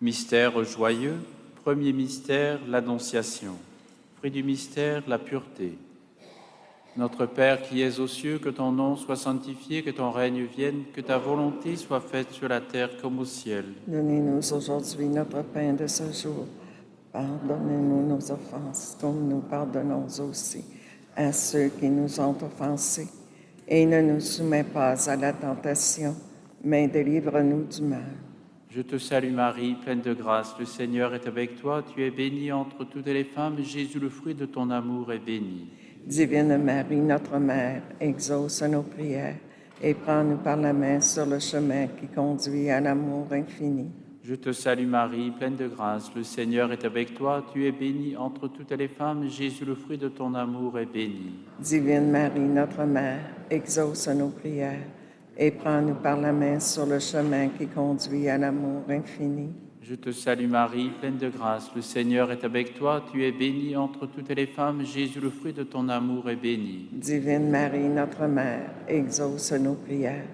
Mystère joyeux, premier mystère, l'Annonciation. Fruit du mystère, la pureté. Notre Père qui es aux cieux, que ton nom soit sanctifié, que ton règne vienne, que ta volonté soit faite sur la terre comme au ciel. Donnez-nous aujourd'hui notre pain de ce jour. Pardonnez-nous nos offenses, comme nous pardonnons aussi à ceux qui nous ont offensés. Et ne nous soumets pas à la tentation, mais délivre-nous du mal. Je te salue Marie, pleine de grâce, le Seigneur est avec toi. Tu es bénie entre toutes les femmes, et Jésus, le fruit de ton amour, est béni. Divine Marie, notre Mère, exauce nos prières et prends-nous par la main sur le chemin qui conduit à l'amour infini. Je te salue Marie, pleine de grâce, le Seigneur est avec toi. Tu es bénie entre toutes les femmes, et Jésus, le fruit de ton amour, est béni. Divine Marie, notre Mère, exauce nos prières et prends-nous par la main sur le chemin qui conduit à l'amour infini. Je te salue Marie, pleine de grâce, le Seigneur est avec toi. Tu es bénie entre toutes les femmes, Jésus, le fruit de ton amour, est béni. Divine Marie, notre Mère, exauce nos prières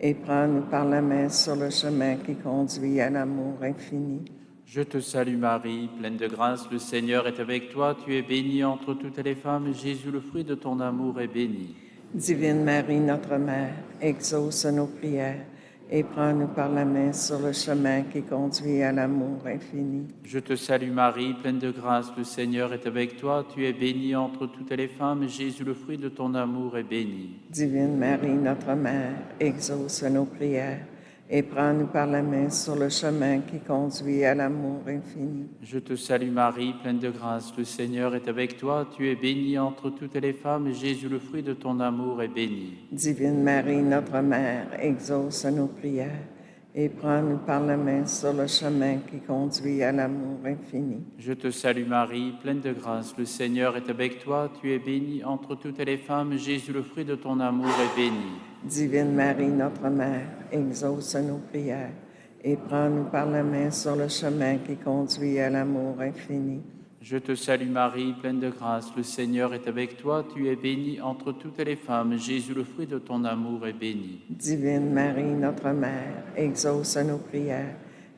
et prends-nous par la main sur le chemin qui conduit à l'amour infini. Je te salue Marie, pleine de grâce, le Seigneur est avec toi. Tu es bénie entre toutes les femmes, Jésus, le fruit de ton amour, est béni. Divine Marie, notre Mère, exauce nos prières et prends-nous par la main sur le chemin qui conduit à l'amour infini. Je te salue Marie, pleine de grâce, le Seigneur est avec toi. Tu es bénie entre toutes les femmes, Jésus, le fruit de ton amour, est béni. Divine Marie, notre Mère, exauce nos prières et prends-nous par la main sur le chemin qui conduit à l'amour infini. Je te salue Marie, pleine de grâce, le Seigneur est avec toi. Tu es bénie entre toutes les femmes, et Jésus, le fruit de ton amour, est béni. Divine Marie, notre Mère, exauce nos prières et prends-nous par la main sur le chemin qui conduit à l'amour infini. Je te salue Marie, pleine de grâce, le Seigneur est avec toi. Tu es bénie entre toutes les femmes, Jésus, le fruit de ton amour, est béni. Divine Marie, notre Mère, exauce nos prières et prends-nous par la main sur le chemin qui conduit à l'amour infini. Je te salue Marie, pleine de grâce, le Seigneur est avec toi. Tu es bénie entre toutes les femmes, Jésus, le fruit de ton amour, est béni. Divine Marie, notre Mère, exauce nos prières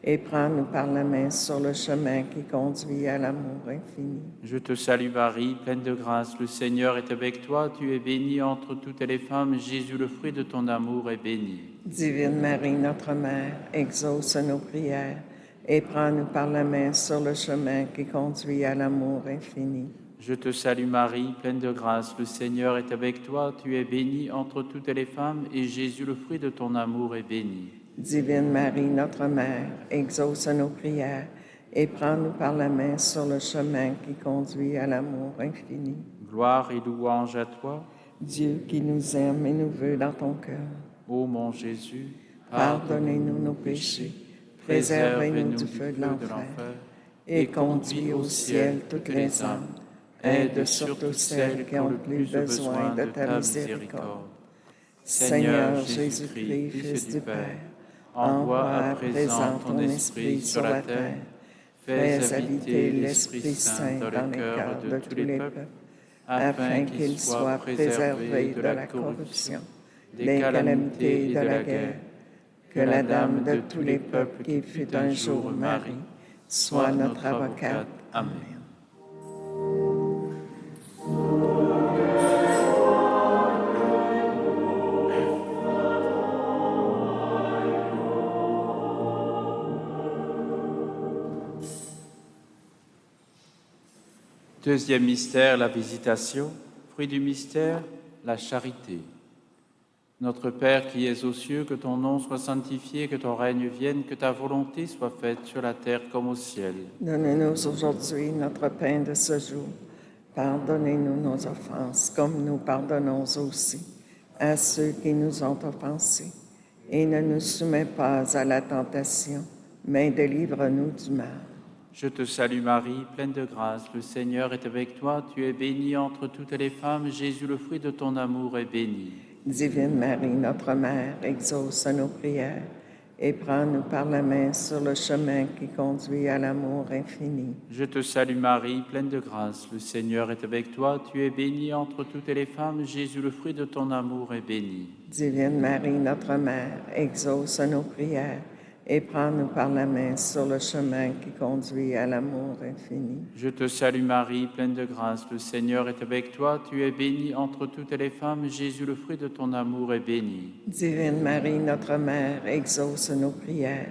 et prends-nous par la main sur le chemin qui conduit à l'amour infini. Je te salue Marie, pleine de grâce, le Seigneur est avec toi. Tu es bénie entre toutes les femmes, Jésus, le fruit de ton amour, est béni. Divine Marie, notre Mère, exauce nos prières et prends-nous par la main sur le chemin qui conduit à l'amour infini. Je te salue Marie, pleine de grâce, le Seigneur est avec toi. Tu es bénie entre toutes les femmes, et Jésus, le fruit de ton amour, est béni. Divine Marie, notre Mère, exauce nos prières et prends-nous par la main sur le chemin qui conduit à l'amour infini. Gloire et louange à toi, Dieu qui nous aime et nous veut dans ton cœur, ô mon Jésus. pardonnez-nous nos péchés, préservez-nous du feu de l'enfer et conduis au ciel toutes les âmes. Aide surtout celles qui ont le plus besoin de ta miséricorde. Seigneur Jésus-Christ, Fils du Père, envoie à présent ton Esprit sur la terre. Fais habiter l'Esprit Saint dans les cœurs de tous les peuples, afin qu'ils soient préservés de la corruption, des calamités et de la guerre. Que la Dame de tous les peuples qui fut un jour Marie soit notre avocate. Amen. Deuxième mystère, la visitation. Fruit du mystère, la charité. Notre Père qui es aux cieux, que ton nom soit sanctifié, que ton règne vienne, que ta volonté soit faite sur la terre comme au ciel. Donne-nous aujourd'hui notre pain de ce jour. Pardonnez-nous nos offenses, comme nous pardonnons aussi à ceux qui nous ont offensés. Et ne nous soumets pas à la tentation, mais délivre-nous du mal. Je te salue Marie, pleine de grâce, le Seigneur est avec toi. Tu es bénie entre toutes les femmes, Jésus, le fruit de ton amour, est béni. Divine Marie, notre Mère, exauce nos prières et prends-nous par la main sur le chemin qui conduit à l'amour infini. Je te salue Marie, pleine de grâce, le Seigneur est avec toi. Tu es bénie entre toutes les femmes, Jésus, le fruit de ton amour, est béni. Divine Marie, notre Mère, exauce nos prières et prends-nous par la main sur le chemin qui conduit à l'amour infini. Je te salue Marie, pleine de grâce, le Seigneur est avec toi. Tu es bénie entre toutes les femmes, Jésus, le fruit de ton amour, est béni. Divine Marie, notre Mère, exauce nos prières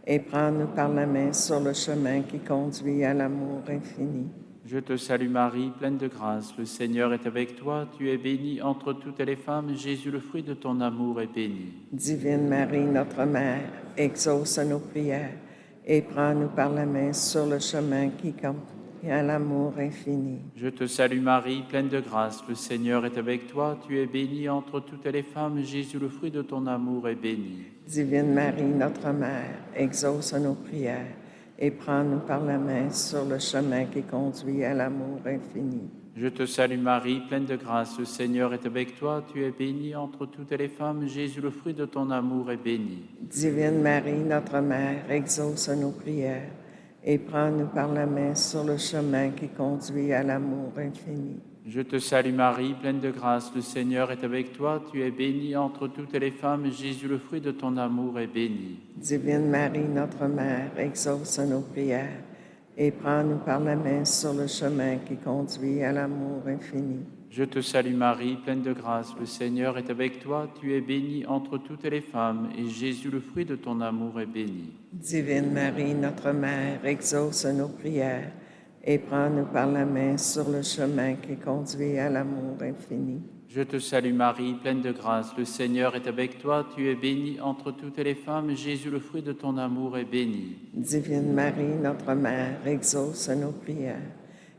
et prends-nous par la main sur le chemin qui conduit à l'amour infini. Je te salue Marie, pleine de grâce, le Seigneur est avec toi. Tu es bénie entre toutes les femmes, Jésus, le fruit de ton amour, est béni. Divine Marie, notre Mère, exauce nos prières et prends-nous par la main sur le chemin qui conduit à l'amour infini. Je te salue Marie, pleine de grâce, le Seigneur est avec toi. Tu es bénie entre toutes les femmes, Jésus, le fruit de ton amour, est béni. Divine Marie, notre Mère, exauce nos prières et prends-nous par la main sur le chemin qui conduit à l'amour infini. Je te salue Marie, pleine de grâce, le Seigneur est avec toi. Tu es bénie entre toutes les femmes, Jésus, le fruit de ton amour, est béni. Divine Marie, notre Mère, exauce nos prières et prends-nous par la main sur le chemin qui conduit à l'amour infini. Je te salue Marie, pleine de grâce, le Seigneur est avec toi. Tu es bénie entre toutes les femmes, Jésus, le fruit de ton amour, est béni. Divine Marie, notre Mère, exauce nos prières et prends-nous par la main sur le chemin qui conduit à l'amour infini. Je te salue Marie, pleine de grâce, le Seigneur est avec toi. Tu es bénie entre toutes les femmes, et Jésus, le fruit de ton amour, est béni. Divine Marie, notre Mère, exauce nos prières et prends-nous par la main sur le chemin qui conduit à l'amour infini. Je te salue Marie, pleine de grâce, le Seigneur est avec toi. Tu es bénie entre toutes les femmes, Jésus, le fruit de ton amour, est béni. Divine Marie, notre Mère, exauce nos prières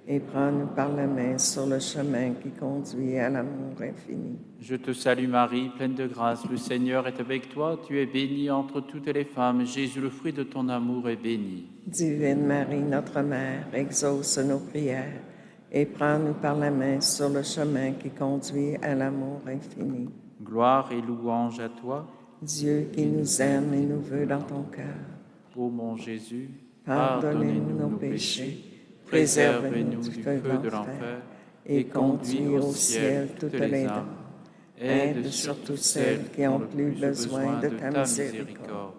et prends-nous par la main sur le chemin qui conduit à l'amour infini. Je te salue Marie, pleine de grâce, le Seigneur est avec toi. Tu es bénie entre toutes les femmes, Jésus, le fruit de ton amour, est béni. Divine Marie, notre Mère, exauce nos prières et prends-nous par la main sur le chemin qui conduit à l'amour infini. Gloire et louange à toi, Dieu qui nous aime et nous veut dans ton cœur. ô mon Jésus. Pardonnez-nous nos péchés, préservez-nous du feu de l'enfer et conduis au ciel toutes les âmes. Aide surtout celles qui ont le plus besoin de ta miséricorde.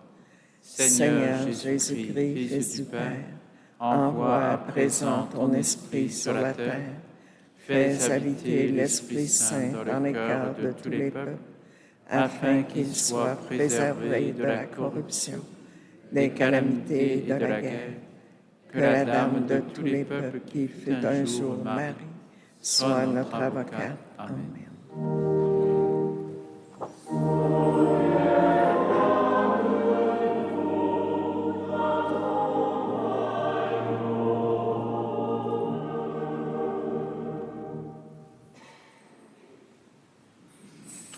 Seigneur Jésus-Christ, Fils du Père, envoie à présent ton Esprit sur la terre. Fais habiter l'Esprit Saint dans les cœurs de tous les peuples, afin qu'ils soient préservés de la corruption, des calamités et de la guerre. Que la Dame de tous les peuples qui fut un jour Marie soit notre avocate. Amen.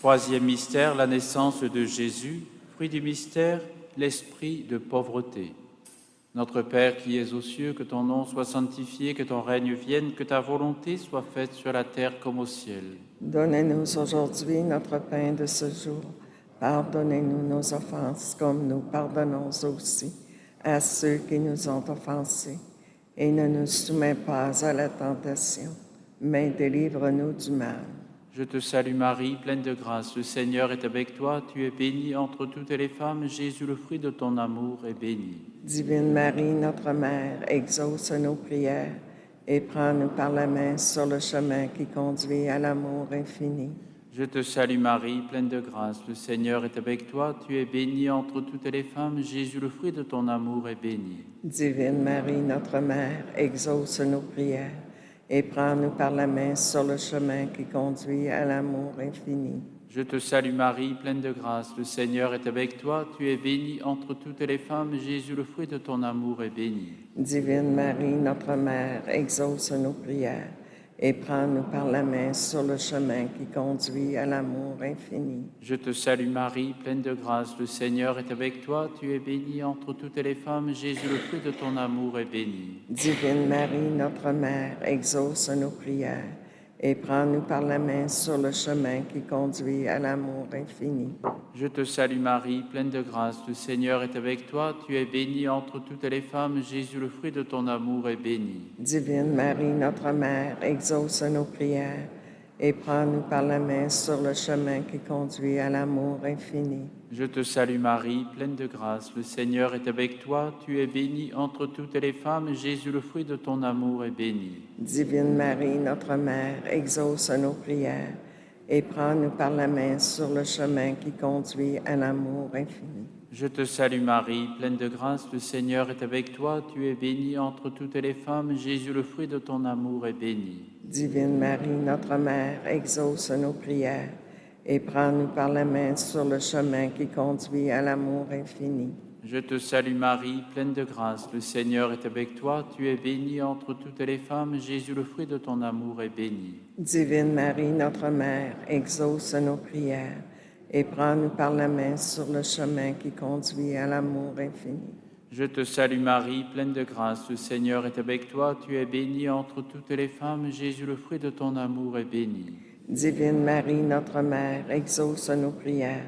Troisième mystère, la naissance de Jésus. Fruit du mystère, l'esprit de pauvreté. Notre Père qui es aux cieux, que ton nom soit sanctifié, que ton règne vienne, que ta volonté soit faite sur la terre comme au ciel. Donnez-nous aujourd'hui notre pain de ce jour. Pardonnez-nous nos offenses comme nous pardonnons aussi à ceux qui nous ont offensés. Et ne nous soumets pas à la tentation, mais délivre-nous du mal. Je te salue Marie, pleine de grâce, le Seigneur est avec toi. Tu es bénie entre toutes les femmes, Jésus, le fruit de ton amour, est béni. Divine Marie, notre Mère, exauce nos prières et prends-nous par la main sur le chemin qui conduit à l'amour infini. Je te salue Marie, pleine de grâce, le Seigneur est avec toi. Tu es bénie entre toutes les femmes, Jésus, le fruit de ton amour, est béni. Divine Marie, notre Mère, exauce nos prières et prends-nous par la main sur le chemin qui conduit à l'amour infini. Je te salue Marie, pleine de grâce, le Seigneur est avec toi. Tu es bénie entre toutes les femmes, Jésus, le fruit de ton amour, est béni. Divine Marie, notre Mère, exauce nos prières et prends-nous par la main sur le chemin qui conduit à l'amour infini. Je te salue Marie, pleine de grâce, le Seigneur est avec toi. Tu es bénie entre toutes les femmes, Jésus, le fruit de ton amour, est béni. Divine Marie, notre Mère, exauce nos prières et prends-nous par la main sur le chemin qui conduit à l'amour infini. Je te salue Marie, pleine de grâce, le Seigneur est avec toi. Tu es bénie entre toutes les femmes, Jésus, le fruit de ton amour, est béni. Divine Marie, notre Mère, exauce nos prières et prends-nous par la main sur le chemin qui conduit à l'amour infini. Je te salue Marie, pleine de grâce, le Seigneur est avec toi, tu es bénie entre toutes les femmes, et Jésus, le fruit de ton amour, est béni. Divine Marie, notre Mère, exauce nos prières et prends-nous par la main sur le chemin qui conduit à l'amour infini. Je te salue Marie, pleine de grâce, le Seigneur est avec toi, tu es bénie entre toutes les femmes, et Jésus, le fruit de ton amour, est béni. Divine Marie, notre Mère, exauce nos prières et prends-nous par la main sur le chemin qui conduit à l'amour infini. Je te salue Marie, pleine de grâce, le Seigneur est avec toi, tu es bénie entre toutes les femmes, et Jésus, le fruit de ton amour, est béni. Divine Marie, notre Mère, exauce nos prières et prends-nous par la main sur le chemin qui conduit à l'amour infini. Je te salue Marie, pleine de grâce, le Seigneur est avec toi, tu es bénie entre toutes les femmes, Jésus, le fruit de ton amour, est béni. Divine Marie, notre Mère, exauce nos prières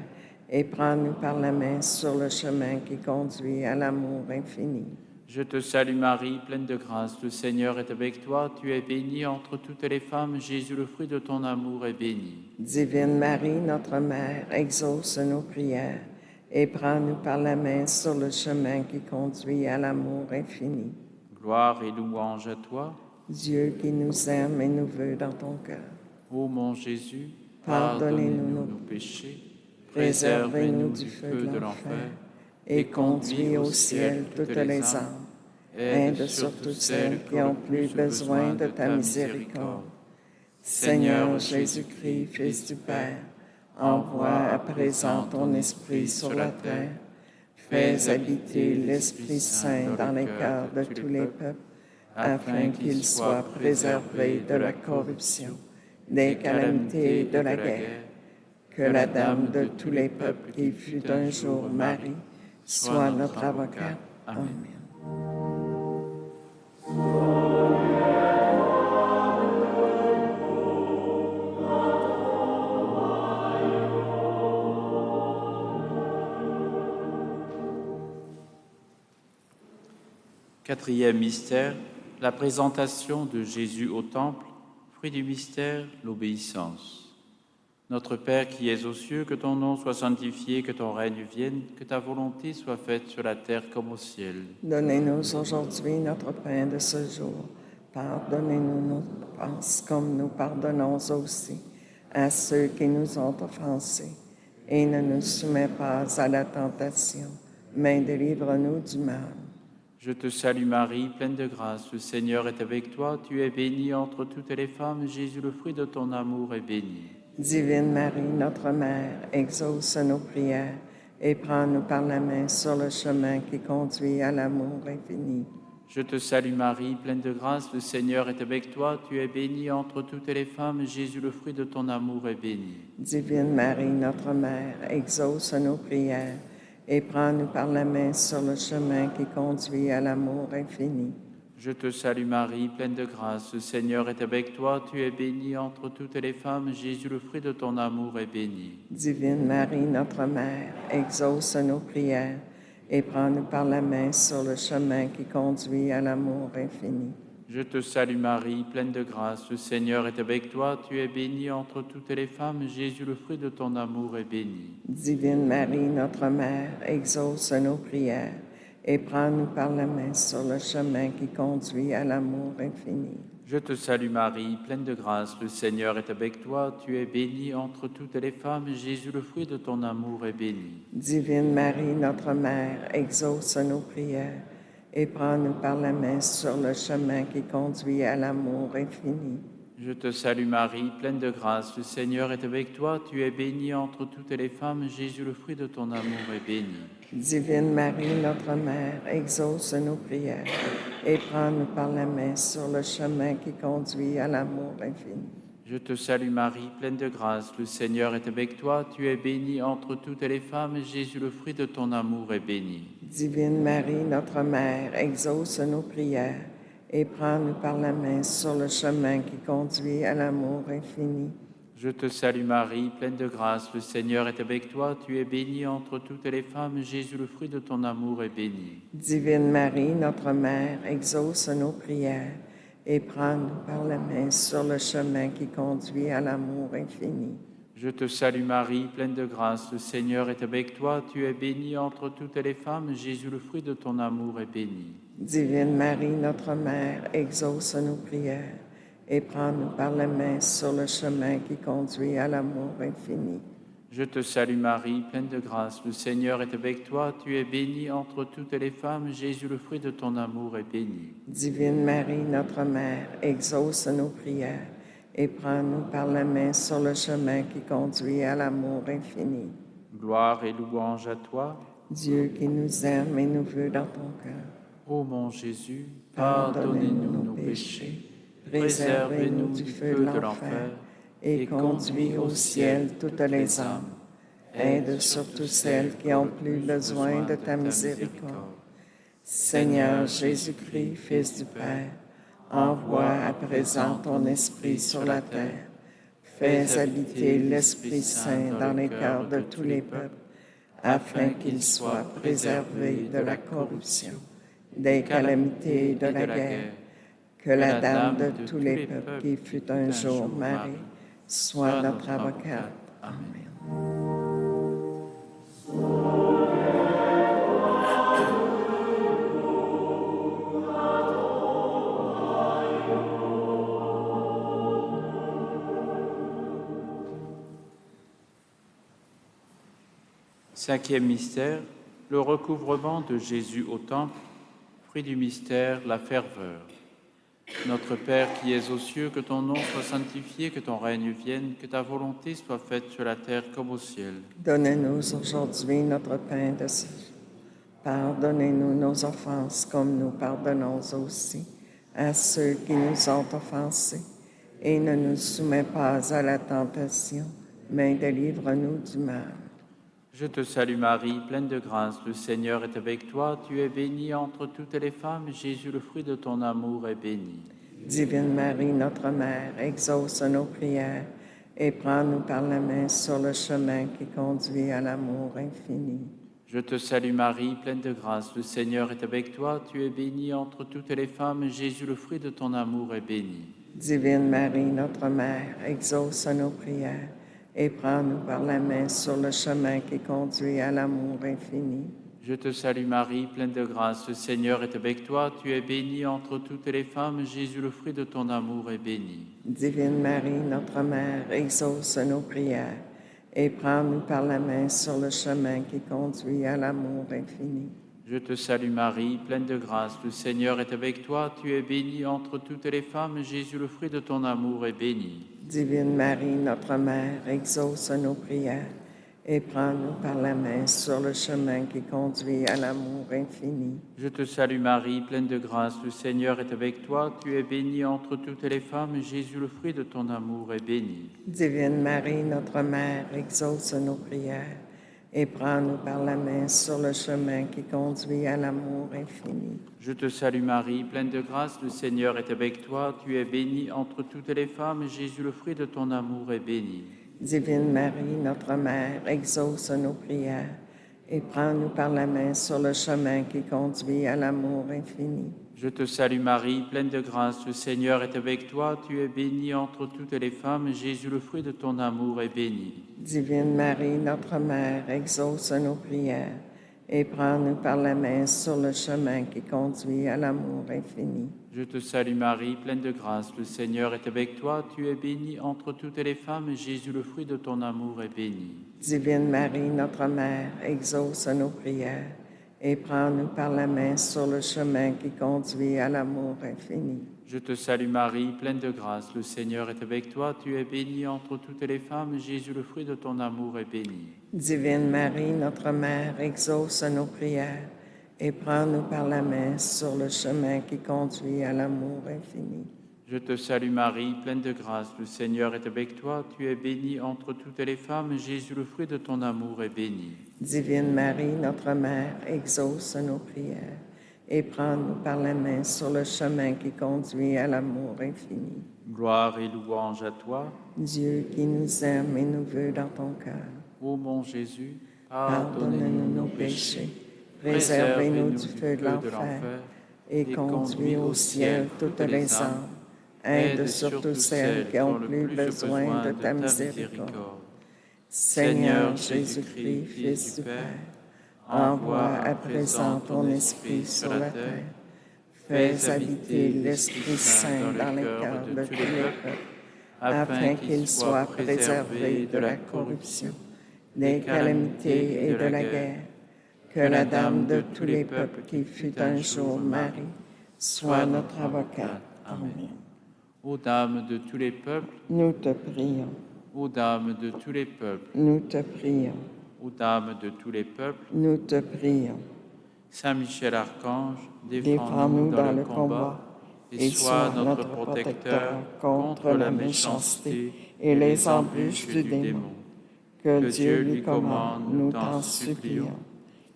et prends-nous par la main sur le chemin qui conduit à l'amour infini. Je te salue Marie, pleine de grâce, le Seigneur est avec toi, tu es bénie entre toutes les femmes, Jésus, le fruit de ton amour, est béni. Divine Marie, notre Mère, exauce nos prières et prends-nous par la main sur le chemin qui conduit à l'amour infini. Gloire et louange à toi, Dieu qui nous aime et nous veut dans ton cœur. ô mon Jésus, Pardonnez-nous nos péchés, préservez-nous du feu de l'enfer et conduis au ciel toutes les âmes, aide surtout celles qui ont plus besoin de ta miséricorde. Seigneur Jésus-Christ, Fils du Père, envoie à présent ton Esprit sur la terre. Fais habiter l'Esprit Saint dans les cœurs de tous les peuples, afin qu'ils soient préservés de la corruption, des calamités de la guerre. Que la Dame de tous les peuples qui fut un jour Marie soit notre avocate. Amen. Quatrième mystère, la présentation de Jésus au Temple, fruit du mystère, l'obéissance. Notre Père qui es aux cieux, que ton nom soit sanctifié, que ton règne vienne, que ta volonté soit faite sur la terre comme au ciel. Donnez-nous aujourd'hui notre pain de ce jour. Pardonnez-nous nos offenses comme nous pardonnons aussi à ceux qui nous ont offensés. Et ne nous soumets pas à la tentation, mais délivre-nous du mal. Je te salue Marie, pleine de grâce, le Seigneur est avec toi, tu es bénie entre toutes les femmes, Jésus, le fruit de ton amour, est béni. Divine Marie, notre Mère, exauce nos prières et prends-nous par la main sur le chemin qui conduit à l'amour infini. Je te salue Marie, pleine de grâce, le Seigneur est avec toi, tu es bénie entre toutes les femmes, Jésus, le fruit de ton amour, est béni. Divine Marie, notre Mère, exauce nos prières et prends-nous par la main sur le chemin qui conduit à l'amour infini. Je te salue Marie, pleine de grâce, le Seigneur est avec toi, tu es bénie entre toutes les femmes, Jésus, le fruit de ton amour, est béni. Divine Marie, notre Mère, exauce nos prières et prends-nous par la main sur le chemin qui conduit à l'amour infini. Je te salue Marie, pleine de grâce, le Seigneur est avec toi, tu es bénie entre toutes les femmes, Jésus, le fruit de ton amour, est béni. Divine Marie, notre Mère, exauce nos prières et prends-nous par la main sur le chemin qui conduit à l'amour infini. Je te salue Marie, pleine de grâce, le Seigneur est avec toi, tu es bénie entre toutes les femmes, Jésus, le fruit de ton amour, est béni. Divine Marie, notre Mère, exauce nos prières et prends-nous par la main sur le chemin qui conduit à l'amour infini. Je te salue Marie, pleine de grâce, le Seigneur est avec toi, tu es bénie entre toutes les femmes, Jésus, le fruit de ton amour, est béni. Divine Marie, notre Mère, exauce nos prières et prends-nous par la main sur le chemin qui conduit à l'amour infini. Je te salue Marie, pleine de grâce, le Seigneur est avec toi, tu es bénie entre toutes les femmes, Jésus, le fruit de ton amour, est béni. Divine Marie, notre Mère, exauce nos prières et prends-nous par la main sur le chemin qui conduit à l'amour infini. Je te salue Marie, pleine de grâce, le Seigneur est avec toi, tu es bénie entre toutes les femmes, Jésus, le fruit de ton amour, est béni. Divine Marie, notre Mère, exauce nos prières et prends-nous par la main sur le chemin qui conduit à l'amour infini. Je te salue Marie, pleine de grâce, le Seigneur est avec toi. Tu es bénie entre toutes les femmes, Jésus, le fruit de ton amour, est béni. Divine Marie, notre Mère, exauce nos prières et prends-nous par la main sur le chemin qui conduit à l'amour infini. Je te salue Marie, pleine de grâce, le Seigneur est avec toi. Tu es bénie entre toutes les femmes, Jésus, le fruit de ton amour, est béni. Divine Marie, notre Mère, exauce nos prières et prends-nous par la main sur le chemin qui conduit à l'amour infini. Gloire et louange à toi. Dieu qui nous aime et nous veut dans ton cœur. Ô mon Jésus, pardonnez-nous nos péchés, préservez-nous du feu de l'enfer et conduis au ciel toutes les âmes. Aide surtout celles qui ont plus besoin de ta miséricorde. Seigneur Jésus-Christ, Fils du Père, envoie à présent ton Esprit sur la terre. Fais habiter l'Esprit Saint dans les cœurs de tous les peuples, afin qu'ils soient préservés de la corruption, des calamités et de la guerre. Que la Dame de tous les peuples qui fut un jour Marie soit notre avocate. Amen. Cinquième mystère, le recouvrement de Jésus au temple. Fruit du mystère, la ferveur. Notre Père qui es aux cieux, que ton nom soit sanctifié, que ton règne vienne, que ta volonté soit faite sur la terre comme au ciel. Donne-nous aujourd'hui notre pain de ce jour. Pardonnez-nous nos offenses comme nous pardonnons aussi à ceux qui nous ont offensés. Et ne nous soumets pas à la tentation, mais délivre-nous du mal. Je te salue Marie, pleine de grâce, le Seigneur est avec toi. Tu es bénie entre toutes les femmes, Jésus, le fruit de ton amour, est béni. Divine Marie, notre Mère, exauce nos prières et prends-nous par la main sur le chemin qui conduit à l'amour infini. Je te salue Marie, pleine de grâce, le Seigneur est avec toi. Tu es bénie entre toutes les femmes, Jésus, le fruit de ton amour, est béni. Divine Marie, notre Mère, exauce nos prières et prends-nous par la main sur le chemin qui conduit à l'amour infini. Je te salue Marie, pleine de grâce, le Seigneur est avec toi. Tu es bénie entre toutes les femmes, Jésus, le fruit de ton amour, est béni. Divine Marie, notre Mère, exauce nos prières et prends-nous par la main sur le chemin qui conduit à l'amour infini. Je te salue Marie, pleine de grâce, le Seigneur est avec toi. Tu es bénie entre toutes les femmes, Jésus, le fruit de ton amour, est béni. Divine Marie, notre Mère, exauce nos prières et prends-nous par la main sur le chemin qui conduit à l'amour infini. Je te salue Marie, pleine de grâce, le Seigneur est avec toi. Tu es bénie entre toutes les femmes, Jésus, le fruit de ton amour, est béni. Divine Marie, notre Mère, exauce nos prières et prends-nous par la main sur le chemin qui conduit à l'amour infini. Je te salue Marie, pleine de grâce, le Seigneur est avec toi. Tu es bénie entre toutes les femmes, Jésus, le fruit de ton amour, est béni. Divine Marie, notre Mère, exauce nos prières et prends-nous par la main sur le chemin qui conduit à l'amour infini. Je te salue Marie, pleine de grâce, le Seigneur est avec toi. Tu es bénie entre toutes les femmes, Jésus, le fruit de ton amour, est béni. Divine Marie, notre Mère, exauce nos prières et prends-nous par la main sur le chemin qui conduit à l'amour infini. Je te salue Marie, pleine de grâce, le Seigneur est avec toi. Tu es bénie entre toutes les femmes, Jésus, le fruit de ton amour, est béni. Divine Marie, notre Mère, exauce nos prières et prends-nous par la main sur le chemin qui conduit à l'amour infini. Je te salue Marie, pleine de grâce, le Seigneur est avec toi. Tu es bénie entre toutes les femmes, Jésus, le fruit de ton amour, est béni. Divine Marie, notre Mère, exauce nos prières et prends-nous par la main sur le chemin qui conduit à l'amour infini. Je te salue Marie, pleine de grâce, le Seigneur est avec toi. Tu es bénie entre toutes les femmes, Jésus, le fruit de ton amour, est béni. Divine Marie, notre Mère, exauce nos prières et prends-nous par la main sur le chemin qui conduit à l'amour infini. Gloire et louange à toi. Dieu qui nous aime et nous veut dans ton cœur. Ô mon Jésus, Pardonne-nous nos péchés, préservez-nous du feu de l'enfer et conduis au ciel toutes les âmes. Aide surtout celles qui ont plus besoin de ta miséricorde. Seigneur Jésus-Christ, Fils du Père, envoie à présent ton Esprit sur la terre. Fais habiter l'Esprit Saint dans les cœurs de tous les peuples, afin qu'ils soient préservés de la corruption, des calamités et de la guerre. Que la Dame de tous les peuples qui fut un jour Marie soit notre avocate. Amen. Ô Dame de tous les peuples, nous te prions. Ô Dame de tous les peuples, nous te prions. Ô Dame de tous les peuples, nous te prions. Saint Michel Archange, défends-nous dans le combat et sois notre protecteur contre la méchanceté et les embûches du démon. Que Dieu lui commande, nous t'en supplions.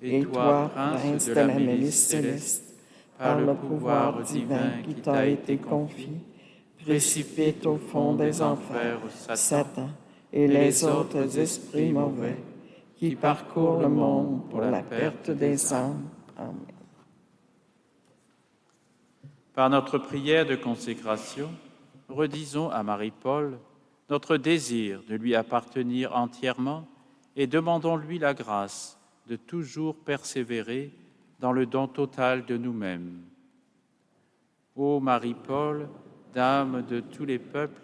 Et toi, prince de la milice céleste, par le pouvoir divin qui t'a été confié, précipite au fond des enfers Satan et les autres esprits mauvais qui parcourent le monde pour la perte des âmes. Amen. Par notre prière de consécration, redisons à Marie-Paul notre désir de lui appartenir entièrement et demandons-lui la grâce de toujours persévérer dans le don total de nous-mêmes. Ô Marie-Paul, Dame de tous les peuples,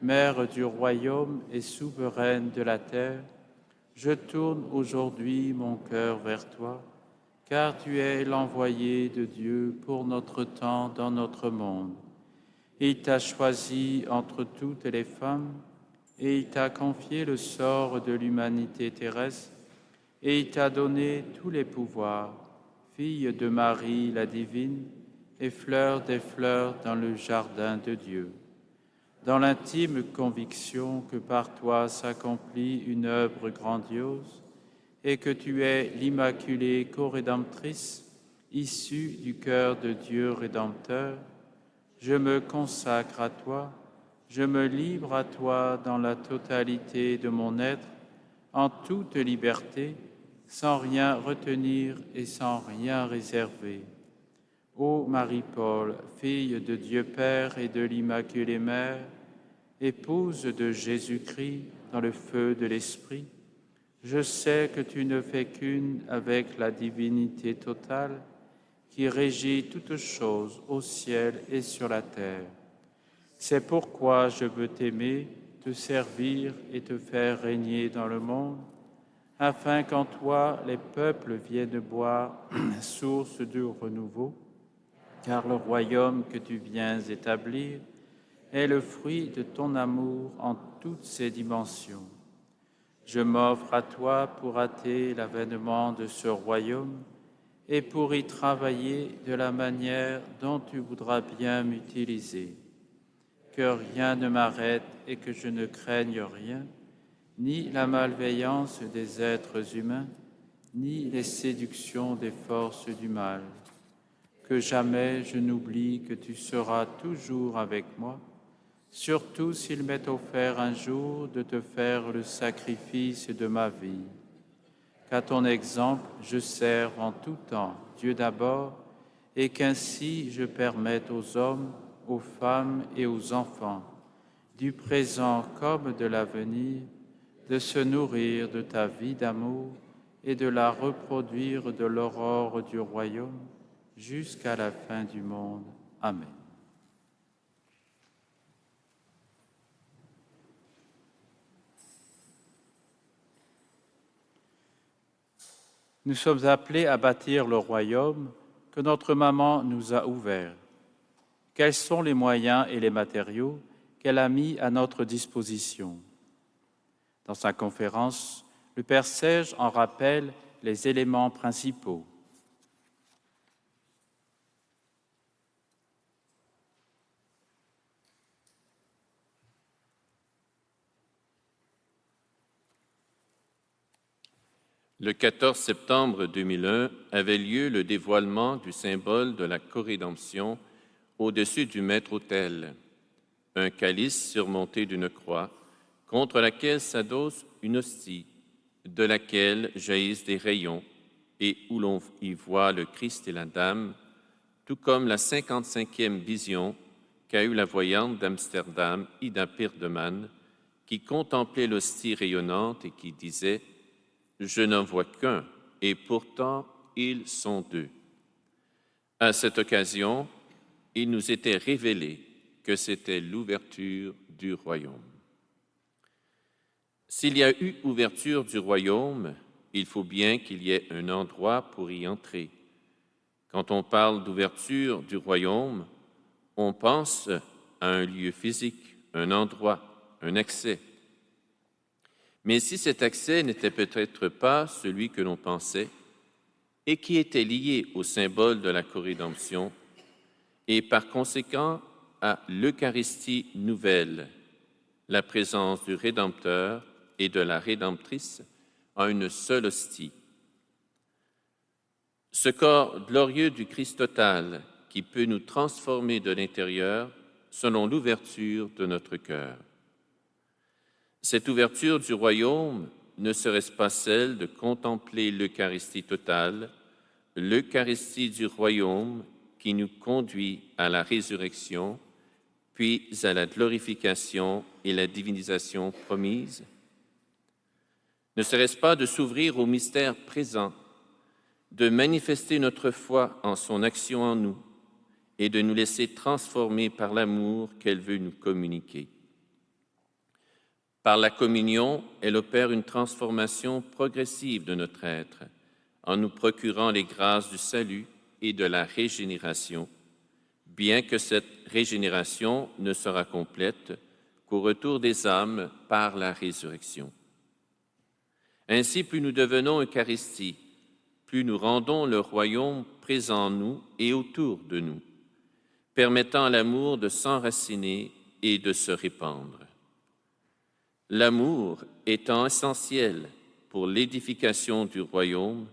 Mère du royaume et souveraine de la terre, je tourne aujourd'hui mon cœur vers toi, car tu es l'envoyé de Dieu pour notre temps dans notre monde. Il t'a choisi entre toutes les femmes, et il t'a confié le sort de l'humanité terrestre, et il t'a donné tous les pouvoirs, fille de Marie la divine, et fleur des fleurs dans le jardin de Dieu. Dans l'intime conviction que par toi s'accomplit une œuvre grandiose, et que tu es l'Immaculée Co-Rédemptrice, issue du cœur de Dieu Rédempteur, je me consacre à toi, je me livre à toi dans la totalité de mon être, en toute liberté, sans rien retenir et sans rien réserver. Ô Marie-Paul, fille de Dieu Père et de l'Immaculée Mère, épouse de Jésus-Christ dans le feu de l'Esprit, je sais que tu ne fais qu'une avec la divinité totale qui régit toutes choses au ciel et sur la terre. C'est pourquoi je veux t'aimer, te servir et te faire régner dans le monde, afin qu'en toi les peuples viennent boire, source de renouveau, car le royaume que tu viens établir est le fruit de ton amour en toutes ses dimensions. Je m'offre à toi pour hâter l'avènement de ce royaume et pour y travailler de la manière dont tu voudras bien m'utiliser. Que rien ne m'arrête et que je ne craigne rien, ni la malveillance des êtres humains, ni les séductions des forces du mal. Que jamais je n'oublie que tu seras toujours avec moi, surtout s'il m'est offert un jour de te faire le sacrifice de ma vie. Qu'à ton exemple, je serve en tout temps Dieu d'abord, et qu'ainsi je permette aux hommes, aux femmes et aux enfants, du présent comme de l'avenir, de se nourrir de ta vie d'amour et de la reproduire de l'aurore du royaume jusqu'à la fin du monde. Amen. Nous sommes appelés à bâtir le royaume que notre maman nous a ouvert. Quels sont les moyens et les matériaux qu'elle a mis à notre disposition? Dans sa conférence, le Père Serge en rappelle les éléments principaux. Le 14 septembre 2001 avait lieu le dévoilement du symbole de la co-rédemption au-dessus du maître-autel, un calice surmonté d'une croix, contre laquelle s'adosse une hostie, de laquelle jaillissent des rayons, et où l'on y voit le Christ et la Dame, tout comme la 55e vision qu'a eue la voyante d'Amsterdam, Ida Peerdeman, qui contemplait l'hostie rayonnante et qui disait « Je n'en vois qu'un, et pourtant ils sont deux ». À cette occasion, il nous était révélé que c'était l'ouverture du royaume. S'il y a eu ouverture du royaume, il faut bien qu'il y ait un endroit pour y entrer. Quand on parle d'ouverture du royaume, on pense à un lieu physique, un endroit, un accès. Mais si cet accès n'était peut-être pas celui que l'on pensait et qui était lié au symbole de la co-rédemption et par conséquent à l'Eucharistie nouvelle, la présence du Rédempteur et de la Rédemptrice en une seule hostie. Ce corps glorieux du Christ total qui peut nous transformer de l'intérieur selon l'ouverture de notre cœur. Cette ouverture du royaume ne serait-ce pas celle de contempler l'Eucharistie totale, l'Eucharistie du royaume qui nous conduit à la résurrection, puis à la glorification et la divinisation promise? Ne serait-ce pas de s'ouvrir au mystère présent, de manifester notre foi en son action en nous et de nous laisser transformer par l'amour qu'elle veut nous communiquer? Par la communion, elle opère une transformation progressive de notre être en nous procurant les grâces du salut et de la régénération, bien que cette régénération ne sera complète qu'au retour des âmes par la résurrection. Ainsi, plus nous devenons Eucharistie, plus nous rendons le royaume présent en nous et autour de nous, permettant à l'amour de s'enraciner et de se répandre. L'amour étant essentiel pour l'édification du royaume,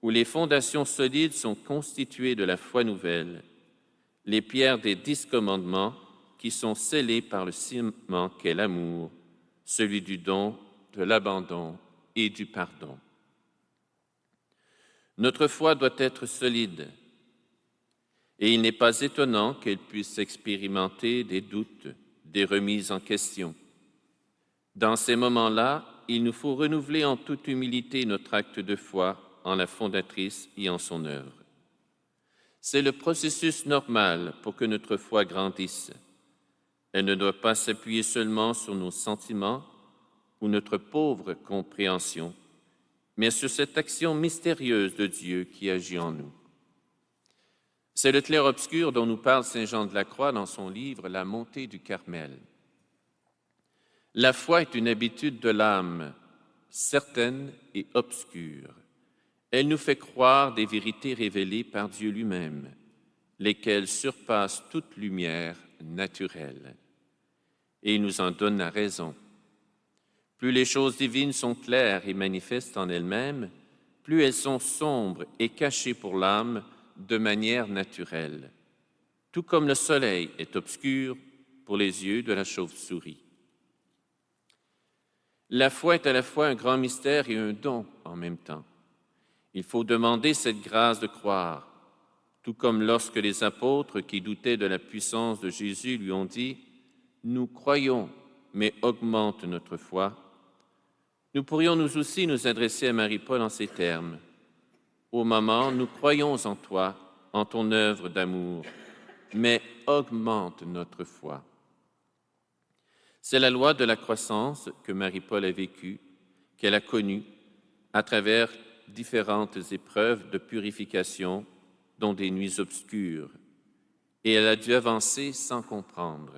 où les fondations solides sont constituées de la foi nouvelle, les pierres des 10 commandements qui sont scellées par le ciment qu'est l'amour, celui du don, de l'abandon et du pardon. Notre foi doit être solide, et il n'est pas étonnant qu'elle puisse expérimenter des doutes, des remises en question. Dans ces moments-là, il nous faut renouveler en toute humilité notre acte de foi en la fondatrice et en son œuvre. C'est le processus normal pour que notre foi grandisse. Elle ne doit pas s'appuyer seulement sur nos sentiments ou notre pauvre compréhension, mais sur cette action mystérieuse de Dieu qui agit en nous. C'est le clair-obscur dont nous parle saint Jean de la Croix dans son livre « La montée du Carmel ». La foi est une habitude de l'âme, certaine et obscure. Elle nous fait croire des vérités révélées par Dieu lui-même, lesquelles surpassent toute lumière naturelle. Et il nous en donne la raison. Plus les choses divines sont claires et manifestes en elles-mêmes, plus elles sont sombres et cachées pour l'âme de manière naturelle, tout comme le soleil est obscur pour les yeux de la chauve-souris. La foi est à la fois un grand mystère et un don en même temps. Il faut demander cette grâce de croire, tout comme lorsque les apôtres qui doutaient de la puissance de Jésus lui ont dit « Nous croyons, mais augmente notre foi ». Nous pourrions nous aussi nous adresser à Marie-Paul en ces termes. « Ô maman, nous croyons en toi, en ton œuvre d'amour, mais augmente notre foi ». C'est la loi de la croissance que Marie-Paul a vécue, qu'elle a connue à travers différentes épreuves de purification, dont des nuits obscures, et elle a dû avancer sans comprendre.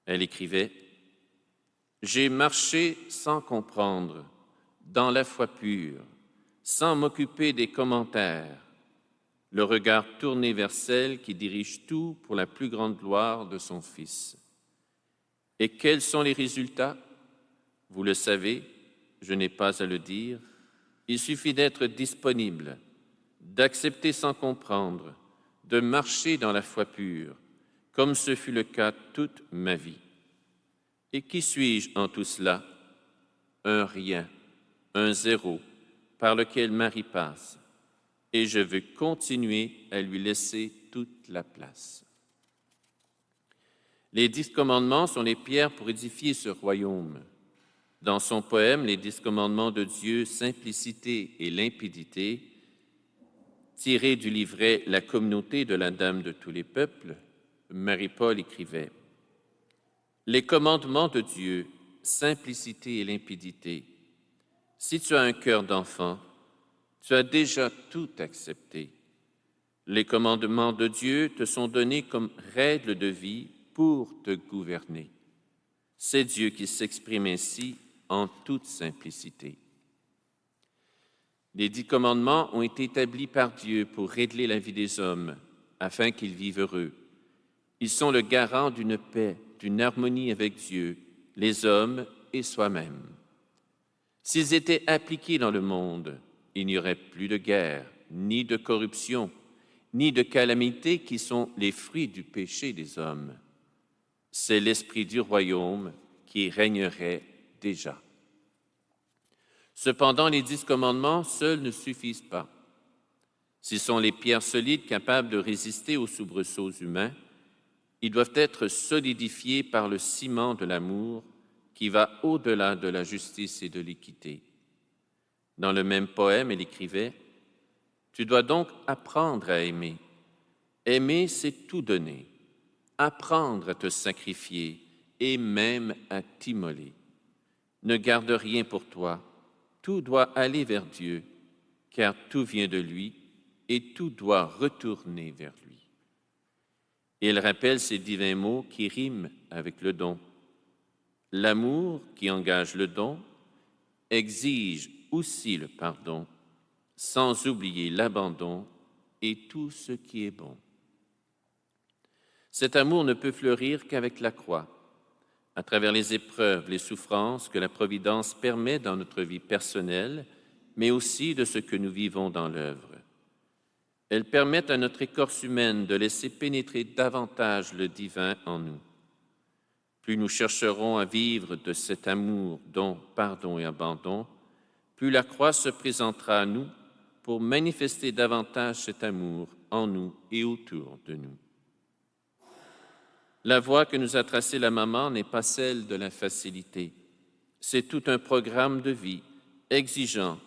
Elle écrivait « J'ai marché sans comprendre, dans la foi pure, sans m'occuper des commentaires, le regard tourné vers celle qui dirige tout pour la plus grande gloire de son Fils. Et quels sont les résultats? Vous le savez, je n'ai pas à le dire. Il suffit d'être disponible, d'accepter sans comprendre, de marcher dans la foi pure, comme ce fut le cas toute ma vie. Et qui suis-je en tout cela? Un rien, un zéro, par lequel Marie passe. et je veux continuer à lui laisser toute la place. Les 10 commandements sont les pierres pour édifier ce royaume. Dans son poème « Les 10 commandements de Dieu, simplicité et limpidité », tiré du livret « La communauté de la Dame de tous les peuples », Marie-Paul écrivait « Les commandements de Dieu, simplicité et limpidité. Si tu as un cœur d'enfant, tu as déjà tout accepté. Les commandements de Dieu te sont donnés comme règles de vie pour te gouverner. C'est Dieu qui s'exprime ainsi en toute simplicité. Les 10 commandements ont été établis par Dieu pour régler la vie des hommes, afin qu'ils vivent heureux. Ils sont le garant d'une paix, d'une harmonie avec Dieu, les hommes et soi-même. S'ils étaient appliqués dans le monde, il n'y aurait plus de guerre, ni de corruption, ni de calamités qui sont les fruits du péché des hommes. C'est l'esprit du royaume qui régnerait déjà. Cependant, les 10 commandements seuls ne suffisent pas. S'ils sont les pierres solides capables de résister aux soubresauts humains, ils doivent être solidifiés par le ciment de l'amour qui va au-delà de la justice et de l'équité. Dans le même poème, elle écrivait « Tu dois donc apprendre à aimer. Aimer, c'est tout donner. Apprendre à te sacrifier et même à t'immoler. Ne garde rien pour toi. Tout doit aller vers Dieu, car tout vient de lui et tout doit retourner vers lui. » Et elle rappelle ces divins mots qui riment avec le don. L'amour qui engage le don exige aussi le pardon, sans oublier l'abandon et tout ce qui est bon. Cet amour ne peut fleurir qu'avec la croix, à travers les épreuves, les souffrances que la Providence permet dans notre vie personnelle, mais aussi de ce que nous vivons dans l'œuvre. Elles permettent à notre écorce humaine de laisser pénétrer davantage le divin en nous. Plus nous chercherons à vivre de cet amour, don, pardon et abandon, plus la croix se présentera à nous pour manifester davantage cet amour en nous et autour de nous. La voie que nous a tracée la maman n'est pas celle de la facilité. C'est tout un programme de vie exigeant,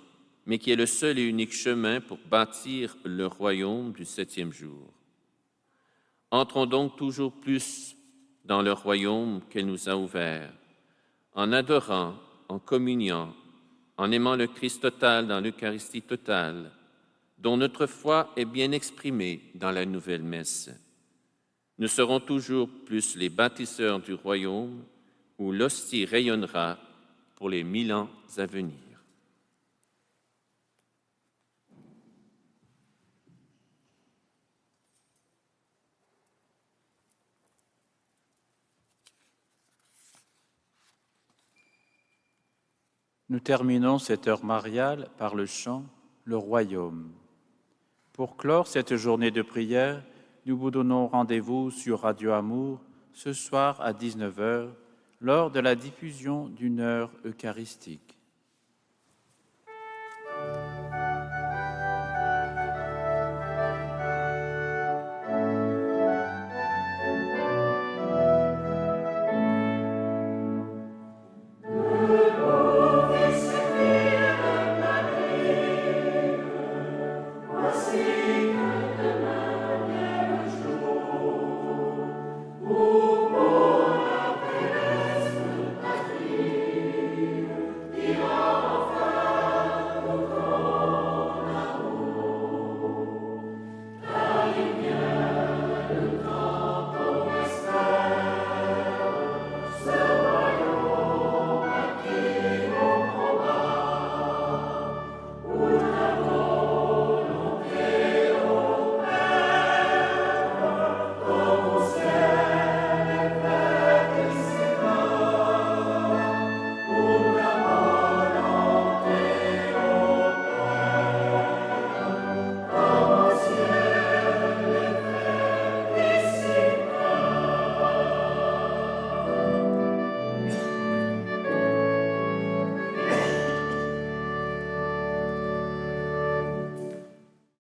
mais qui est le seul et unique chemin pour bâtir le royaume du 7e jour. Entrons donc toujours plus dans le royaume qu'elle nous a ouvert, en adorant, en communiant, en aimant le Christ total dans l'Eucharistie totale, dont notre foi est bien exprimée dans la nouvelle messe. Nous serons toujours plus les bâtisseurs du royaume où l'hostie rayonnera pour les 1000 ans à venir. Nous terminons cette heure mariale par le chant « Le Royaume ». Pour clore cette journée de prière, nous vous donnons rendez-vous sur Radio Amour ce soir à 19h lors de la diffusion d'une heure eucharistique.